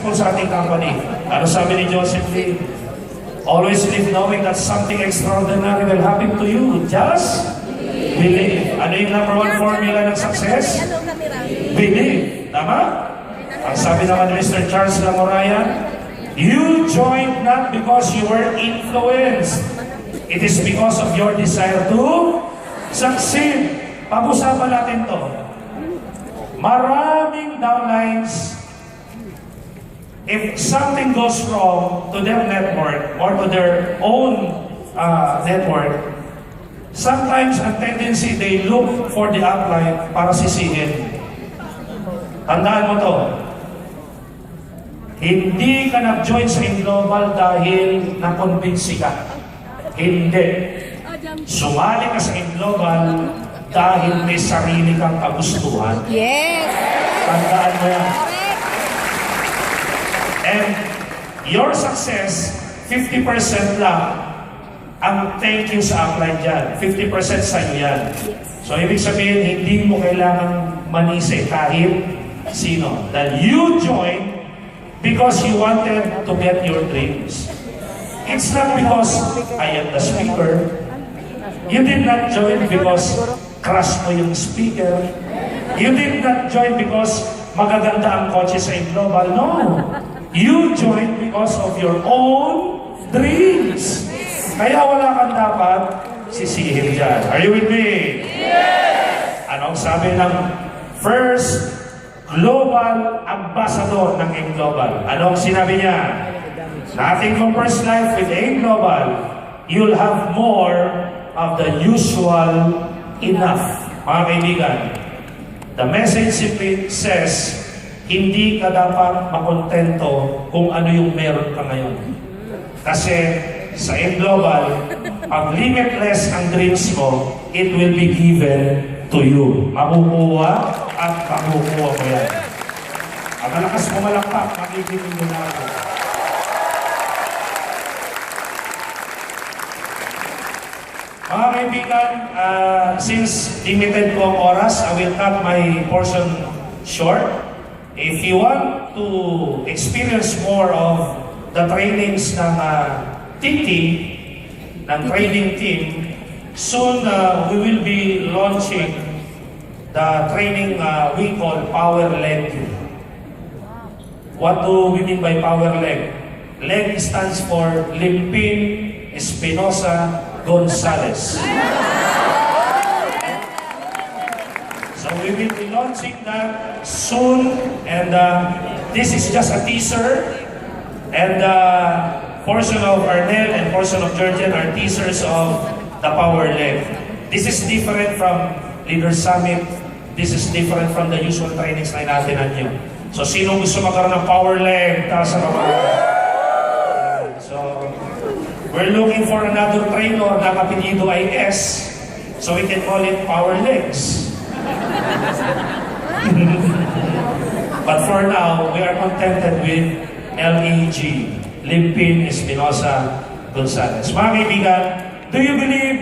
po sa ating company. Ano sabi ni Joseph Lee? Always live knowing that something extraordinary will happen to you. Just believe. Ano yung number one formula ng success? Believe. Tama? Ang sabi naman ni Mr. Charles Lamorayan, you joined not because you were influenced. It is because of your desire to succeed. Pag-usapan natin to. Maraming downlines, if something goes wrong to their network or to their own network, sometimes ang tendency they look for the upline para sisihin. Tandaan mo to. Hindi ka nag-join sa Inglobal dahil na-convince ka. Hindi. Sumali ka sa Inglobal dahil may sarili kang kagustuhan. Yes! Tandaan mo yan. And your success, 50% lang ang thank you sa upline dyan. 50% sa iyo yan. So, ibig sabihin, hindi mo kailangang manisi kahit sino. That you join because you wanted to get your dreams. It's not because I am the speaker. You did not join because crush mo yung speaker. You did not join because magaganda ang kotse sa Inglobal. No. You joined because of your own dreams. Kaya wala kang dapat sisihin dyan. Are you with me? Yes! Anong sabi ng first global ambassador ng Inglobal? Anong sinabi niya? Nothing compares life with Inglobal. You'll have more of the usual enough. Mga kaibigan, the message simply says, hindi ka dapat makontento kung ano yung meron ka ngayon. Kasi sa Inglobal, pag limitless ang dreams mo, it will be given to you. Makukuha at makukuha mo yan. Ang malakas mo malakpak, magiging mo na ako. Mga kaibigan, since limited po ang oras, I will cut my portion short. If you want to experience more of the trainings ng TT, ng training team, soon we will be launching the training we call Power Leg. What do we mean by Power Leg? Leg stands for Limpin Espinosa Gonzalez. So we will be launching that soon, and this is just a teaser, and portion of Arnel and portion of Georgian are teasers of the Power Leg. This is different from Leader Summit. This is different from the usual trainings na inaatinan nyo. So sino gusto magkaroon ng Power Leg? Taas sa mga. So we're looking for another trainer na kapilido ay S, so we can call it Power Legs. But for now, we are contented with LEG, Limpin Espinosa Gonzalez. Mga kaibigan, do you believe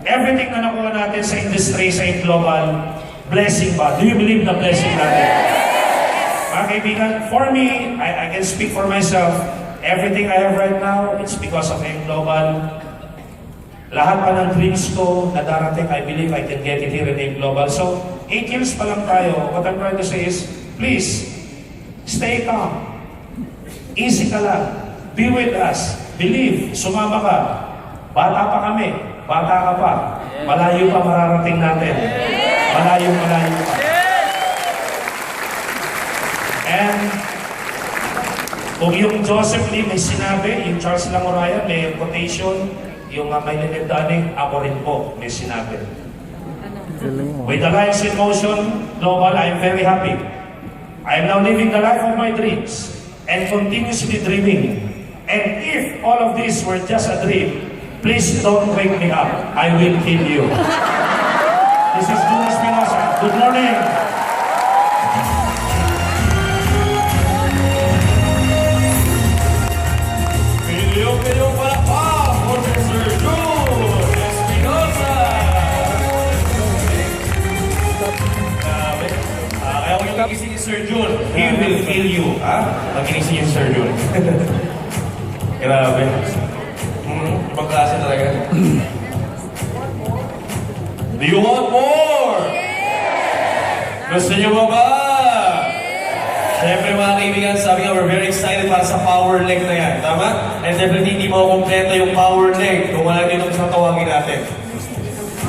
everything na nakuha natin sa industry, sa Inglobal, blessing ba? Do you believe na blessing natin? Mga kaibigan, for me, I can speak for myself. Everything I have right now, it's because of Inglobal. Lahat pa ng dreams ko na darating, I believe I can get it here in Inglobal. So, 8 years pa lang tayo. What I'm trying to say is, please, stay calm. Easy ka lang. Be with us. Believe. Sumama ka. Bata pa kami. Bata ka pa. Malayo pa mararating natin. Malayo pa. And kung yung Joseph Lee may sinabi, yung Charles Lamorayan may quotation, yung may linedani, ako rin po may sinabi. With the lives in motion, Global, I am very happy. I am now living the life of my dreams and continuously dreaming. And if all of this were just a dream, please don't wake me up. I will kill you. This is Jun Espinosa. Good morning. Sir Jun, he will kill you. Maginising yung Sir Jun. Grabe. Ibang klase talaga. Do you want more? Gusto nyo ba ba? Siyempre mga kaibigan, sabi nga, we're very excited para sa power leg na yan. Tama? And definitely hindi mo kompleto yung power leg kung wala din sa tawagin natin.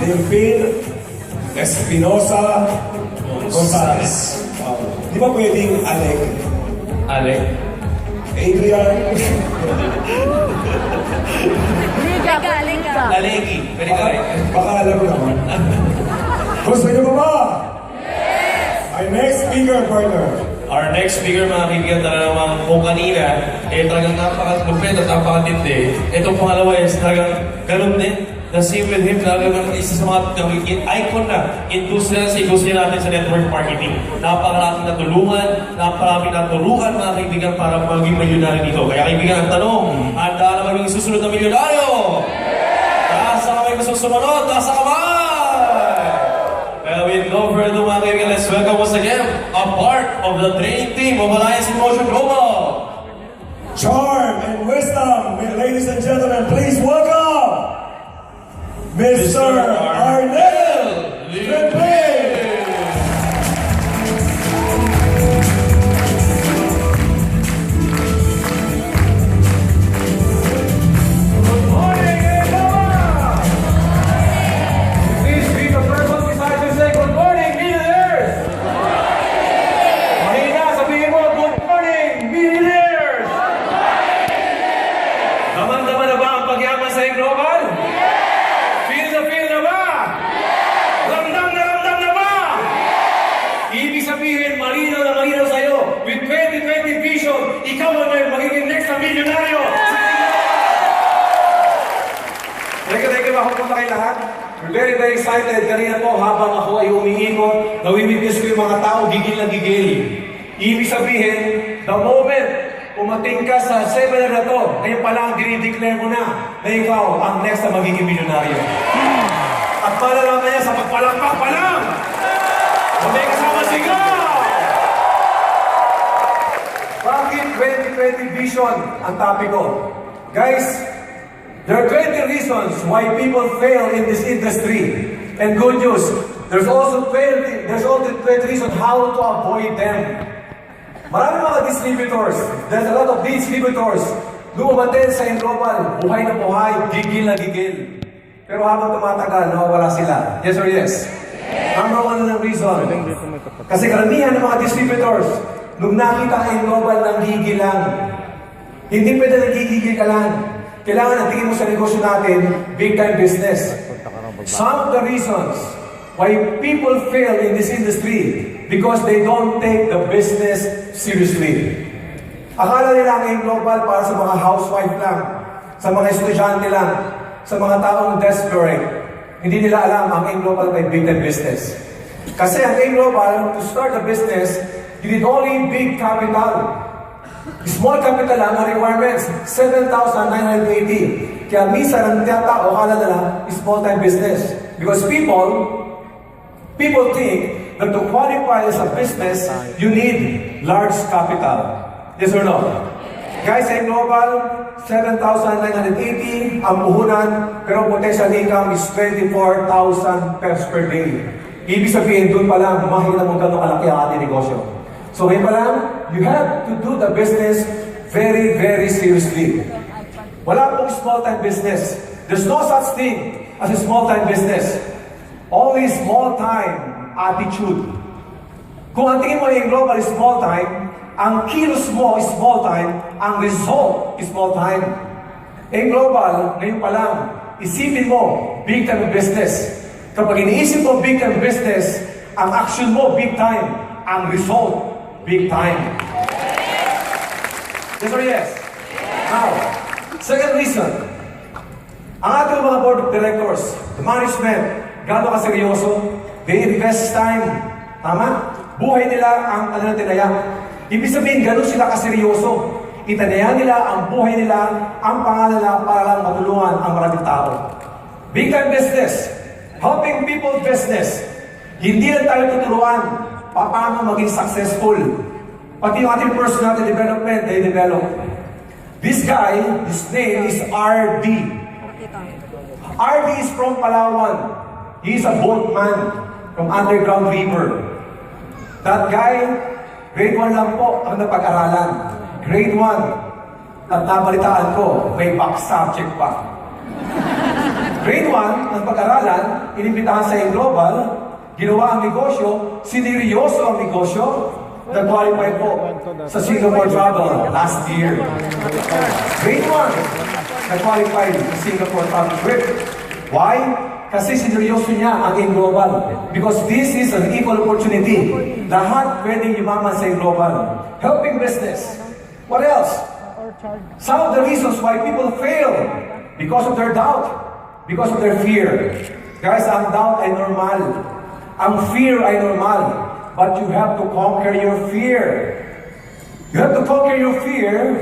Limpin Espinosa Gonzales. Di ba pwedeng Alec? Alec? Adrian? Liga. Alegi. Pwede ka rin. Baka alam mo naman. Gusto niyo ba ba? Our next speaker, partner. Our next speaker, mga kaibigan, talaga naman kung kanina, talagang napaka-lupit at napakatindi. Itong pangalawa is talagang ganun din. The same with him, talagang isa sa mga icon na industriya sa industriya natin sa network marketing. Napakaraming natulungan, napakaraming naturuan, mga kaibigan, para maging milyonaryo dito. Kaya kaibigan, ang tanong, handa na maging susunod na milyonaryo? Taas na kami gusto sumunod, taas na kamay! Well, with no further ado, mga kaibigan, let's welcome once again a part of the training team of Alliance in Motion Global. Charm and wisdom, ladies and gentlemen, please welcome Mr. Arnel Limpin. Very, very excited. Kanina po, habang ako ay umiikot, nawimigis ko yung mga tao, gigil na gigil. Ibig sabihin, the moment umating ka sa seminar na to, ngayon pa lang, dinideclare mo na ikaw ang next na magiging milyonaryo. At malalaman niya sa pagpalakpak pa lang, may kasama sigaw! Bakit 2020 vision ang topic ko? Guys, there are 20 reasons why people fail in this industry. And good news, there's also 20 reasons how to avoid them. Marami mga distributors. There's a lot of distributors. Lumabatin sa Global, buhay na buhay, gigil na gigil. Pero habang tumatagal, nawawala sila. Yes or yes? Number one na ng reason. Kasi karamihan ng mga distributors, nung nakita ang Global, nanggigil lang. Hindi pwede nagigigil ka lang. Kailangan natingin mo sa negosyo natin, big time business. Some of the reasons why people fail in this industry because they don't take the business seriously. Akala nila ang Global para sa mga housewife lang, sa mga estudyante lang, sa mga taong desperate. Hindi nila alam ang Global ay big time business. Kasi ang Global, to start a business, you need only big capital. Small capital lang ang requirements, 7,980. Kaya minsan ang tiyatao, akala nila, small time business. Because people think that to qualify as a business, you need large capital. Yes or no? Guys, sa Global, 7,980 ang puhunan, pero potential income is 24,000 pesos per day. Ibig sabihin, doon pa lang, mahina mo gano'ng kalaki ang ating negosyo. So ngayon pa lang, you have to do the business very, very seriously. Wala pong small-time business. There's no such thing as a small-time business. Only small-time attitude. Kung ang tingin mo yung Global is small-time, ang kilos mo is small-time, ang result is small-time. Yung Global, ngayon pa lang, isipin mo, big-time business. Kapag iniisip mo big-time business, ang action mo big-time, ang result big time. Yes or yes? Now, second reason. Ang ating mga board of directors, the management, gano'n kaseryoso, they invest time. Tama? Buhay nila ang ano na tinayak. Ibig sabihin, gano'n sila kaseryoso. Itanaya nila ang buhay nila, ang pangalan nila para lang matulungan ang maraming tao. Big time business. Helping people business. Hindi lang tayo tuturuan paano maging successful. Pati yung ating personality development, they develop. This guy, his name is RD. RD is from Palawan. He is a boatman from Underground River. That guy, grade 1 lang po ang napag-aralan. Grade 1. At nabalitaan ko, may back subject pa. Grade 1, ang pag-aralan, inimbitahan sa global, ginawa ang negosyo, sineryoso ang negosyo, nag-qualify po sa Singapore travel last year. Grade 1, nag-qualify sa Singapore travel trip. Why? Kasi sineryoso niya ang global. Because this is an equal opportunity. Lahat pwedeng yumaman sa global. Helping business. What else? Some of the reasons why people fail, because of their doubt, because of their fear. Guys, ang doubt ay normal. Ang fear ay normal. But you have to conquer your fear. You have to conquer your fear